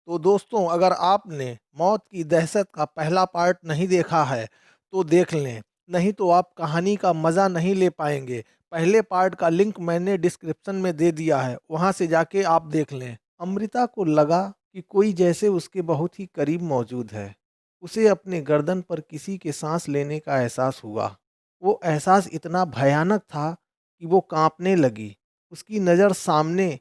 तो दोस्तों, अगर आपने मौत की दहशत का पहला पार्ट नहीं देखा है तो देख लें, नहीं तो आप कहानी का मज़ा नहीं ले पाएंगे। पहले पार्ट का लिंक मैंने डिस्क्रिप्शन में दे दिया है, वहां से जाके आप देख लें। अमृता को लगा कि कोई जैसे उसके बहुत ही करीब मौजूद है। उसे अपने गर्दन पर किसी के सांस लेने का एहसास हुआ। वो एहसास इतना भयानक था कि वो कांपने लगी। उसकी नज़र सामने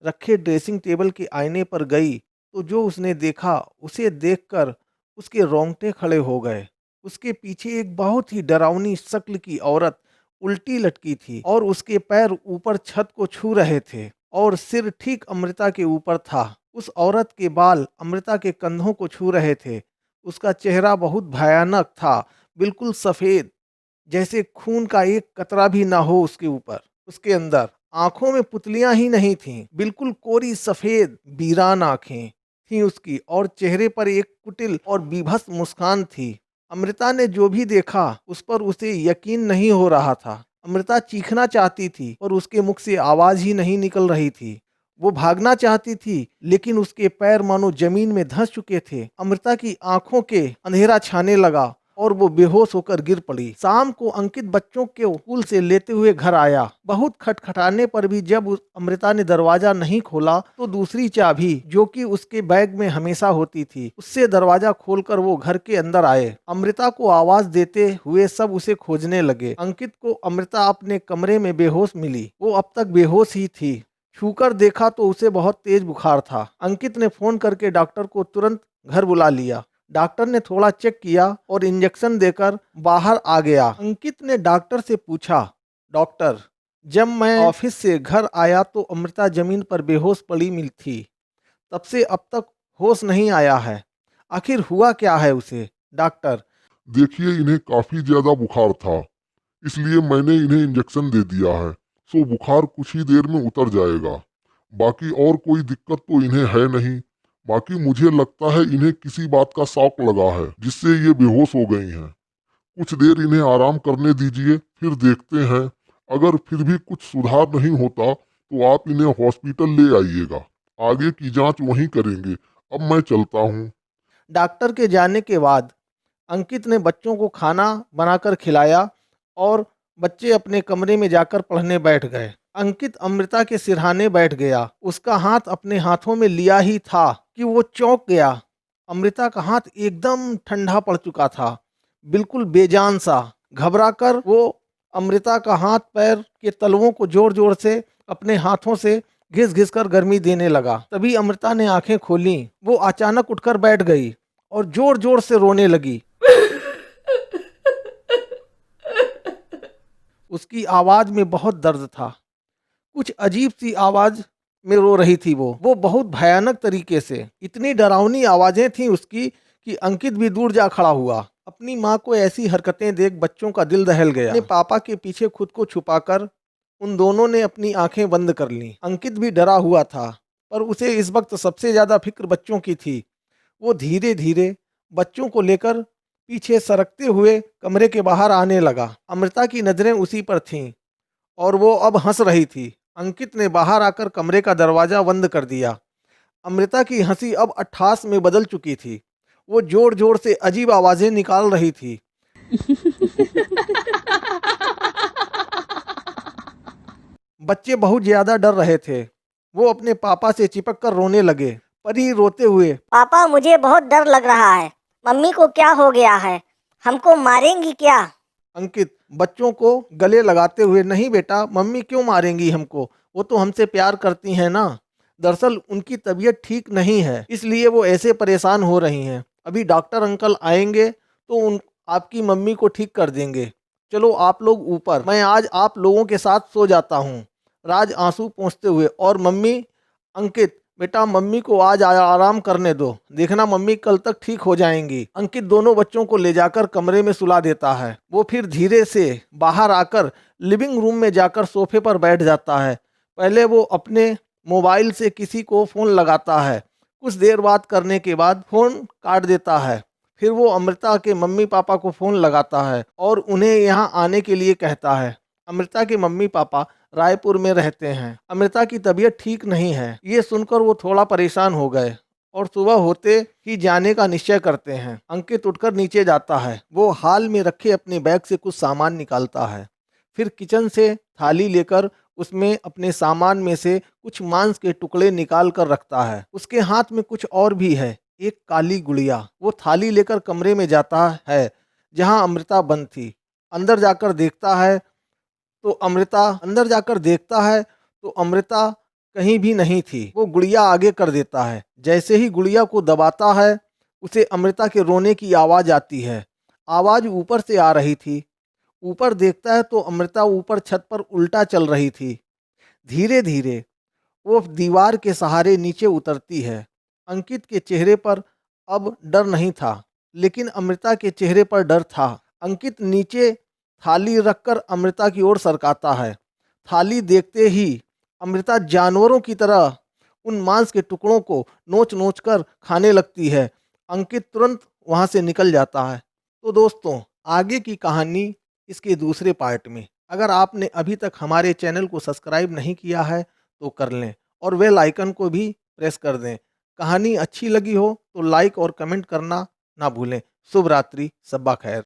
रखे ड्रेसिंग टेबल के आईने पर गई तो जो उसने देखा, उसे देखकर उसके रोंगटे खड़े हो गए। उसके पीछे एक बहुत ही डरावनी शक्ल की औरत उल्टी लटकी थी और उसके पैर ऊपर छत को छू रहे थे और सिर ठीक अमृता के ऊपर था। उस औरत के बाल अमृता के कंधों को छू रहे थे। उसका चेहरा बहुत भयानक था, बिल्कुल सफेद, जैसे खून का एक कतरा भी ना हो उसके ऊपर। उसके अंदर आंखों में पुतलियां ही नहीं थीं, बिल्कुल कोरी सफेद वीरान आंखें थीं उसकी, और चेहरे पर एक कुटिल और बीभत्स मुस्कान थी। अमृता ने जो भी देखा उस पर उसे यकीन नहीं हो रहा था। अमृता चीखना चाहती थी और उसके मुख से आवाज ही नहीं निकल रही थी। वो भागना चाहती थी लेकिन उसके पैर मानो जमीन में धंस चुके थे। अमृता की आंखों के अंधेरा छाने लगा और वो बेहोश होकर गिर पड़ी। शाम को अंकित बच्चों के स्कूल से लेते हुए घर आया। बहुत खटखटाने पर भी जब अमृता ने दरवाजा नहीं खोला तो दूसरी चाबी जो कि उसके बैग में हमेशा होती थी, उससे दरवाजा खोलकर वो घर के अंदर आए। अमृता को आवाज देते हुए सब उसे खोजने लगे। अंकित को अमृता अपने कमरे में बेहोश मिली। वो अब तक बेहोश ही थी। छूकर देखा तो उसे बहुत तेज बुखार था। अंकित ने फोन करके डॉक्टर को तुरंत घर बुला लिया। डॉक्टर ने थोड़ा चेक किया और इंजेक्शन देकर बाहर आ गया। अंकित ने डॉक्टर से पूछा, डॉक्टर, जब मैं ऑफिस से घर आया तो अमृता जमीन पर बेहोश पड़ी मिली थी। तब से अब तक होश नहीं आया है। आखिर हुआ क्या है उसे? डॉक्टर, देखिए, इन्हें काफी ज्यादा बुखार था, इसलिए मैंने इन्हें इंजेक्शन दे दिया है। सो बुखार कुछ ही देर में उतर जाएगा। बाकी और कोई दिक्कत तो इन्हें है नहीं। बाकी मुझे लगता है इन्हें किसी बात का शॉक लगा है जिससे ये बेहोश हो गई हैं। कुछ देर इन्हें आराम करने दीजिए, फिर देखते हैं। अगर फिर भी कुछ सुधार नहीं होता तो आप इन्हें हॉस्पिटल ले आइएगा। आगे की जांच वहीं करेंगे। अब मैं चलता हूँ। डॉक्टर के जाने के बाद अंकित ने बच्चों को खाना बनाकर खिलाया और बच्चे अपने कमरे में जाकर पढ़ने बैठ गए। अंकित अमृता के सिरहाने बैठ गया। उसका हाथ अपने हाथों में लिया ही था कि वो चौंक गया। अमृता का हाथ एकदम ठंडा पड़ चुका था, बिल्कुल बेजान सा। घबराकर वो अमृता का हाथ पैर के तलवों को जोर जोर से अपने हाथों से घिस घिस कर गर्मी देने लगा। तभी अमृता ने आंखें खोली। वो अचानक उठकर बैठ गई और जोर जोर से रोने लगी। उसकी आवाज में बहुत दर्द था। कुछ अजीब सी आवाज में रो रही थी वो बहुत भयानक तरीके से। इतनी डरावनी आवाजें थी उसकी कि अंकित भी दूर जा खड़ा हुआ। अपनी माँ को ऐसी हरकतें देख बच्चों का दिल दहल गया। अपने पापा के पीछे खुद को छुपाकर उन दोनों ने अपनी आंखें बंद कर लीं। अंकित भी डरा हुआ था, पर उसे इस वक्त सबसे ज्यादा फिक्र बच्चों की थी। वो धीरे धीरे बच्चों को लेकर पीछे सरकते हुए कमरे के बाहर आने लगा। अमृता की नजरें उसी पर थीं और वो अब हंस रही थी। अंकित ने बाहर आकर कमरे का दरवाजा बंद कर दिया। अमृता की हंसी अब अट्ठास में बदल चुकी थी। वो जोर जोर से अजीब आवाजें निकाल रही थी। बच्चे बहुत ज्यादा डर रहे थे। वो अपने पापा से चिपक कर रोने लगे। परी रोते हुए, पापा, मुझे बहुत डर लग रहा है। मम्मी को क्या हो गया है? हमको मारेंगी क्या? अंकित बच्चों को गले लगाते हुए, नहीं बेटा, मम्मी क्यों मारेंगी हमको? वो तो हमसे प्यार करती हैं ना। दरअसल उनकी तबीयत ठीक नहीं है, इसलिए वो ऐसे परेशान हो रही हैं। अभी डॉक्टर अंकल आएंगे तो उन आपकी मम्मी को ठीक कर देंगे। चलो आप लोग ऊपर, मैं आज आप लोगों के साथ सो जाता हूँ। राज आंसू पोंछते हुए, और मम्मी? अंकित, बेटा मम्मी को आज आराम करने दो, देखना मम्मी कल तक ठीक हो जाएंगी। अंकित दोनों बच्चों को ले जाकर कमरे में सुला देता है। वो फिर धीरे से बाहर आकर लिविंग रूम में जाकर सोफे पर बैठ जाता है। पहले वो अपने मोबाइल से किसी को फ़ोन लगाता है। कुछ देर बात करने के बाद फ़ोन काट देता है। फिर वो अमृता के मम्मी पापा को फ़ोन लगाता है और उन्हें यहाँ आने के लिए कहता है। अमृता के मम्मी पापा रायपुर में रहते हैं। अमृता की तबीयत ठीक नहीं है। ये सुनकर वो थोड़ा परेशान हो गए और सुबह होते ही जाने का निश्चय करते हैं। अंकित उठकर नीचे जाता है। वो हाल में रखे अपने बैग से कुछ सामान निकालता है। फिर किचन से थाली लेकर उसमें अपने सामान में से कुछ मांस के टुकड़े निकाल कर रखता है। उसके हाथ में कुछ और भी है, एक काली गुड़िया। वो थाली लेकर कमरे में जाता है जहां अमृता बंद थी। अंदर जाकर देखता है तो अमृता कहीं भी नहीं थी। वो गुड़िया आगे कर देता है। जैसे ही गुड़िया को दबाता है, उसे अमृता के रोने की आवाज आती है। आवाज ऊपर से आ रही थी। ऊपर देखता है तो अमृता ऊपर छत पर उल्टा चल रही थी। धीरे धीरे वो दीवार के सहारे नीचे उतरती है। अंकित के चेहरे पर अब डर नहीं था, लेकिन अमृता के चेहरे पर डर था। अंकित नीचे थाली रखकर अमृता की ओर सरकाता है। थाली देखते ही अमृता जानवरों की तरह उन मांस के टुकड़ों को नोच नोच कर खाने लगती है। अंकित तुरंत वहां से निकल जाता है। तो दोस्तों, आगे की कहानी इसके दूसरे पार्ट में। अगर आपने अभी तक हमारे चैनल को सब्सक्राइब नहीं किया है तो कर लें और बेल आइकन को भी प्रेस कर दें। कहानी अच्छी लगी हो तो लाइक और कमेंट करना ना भूलें। शुभ रात्रि, सब्बा खैर।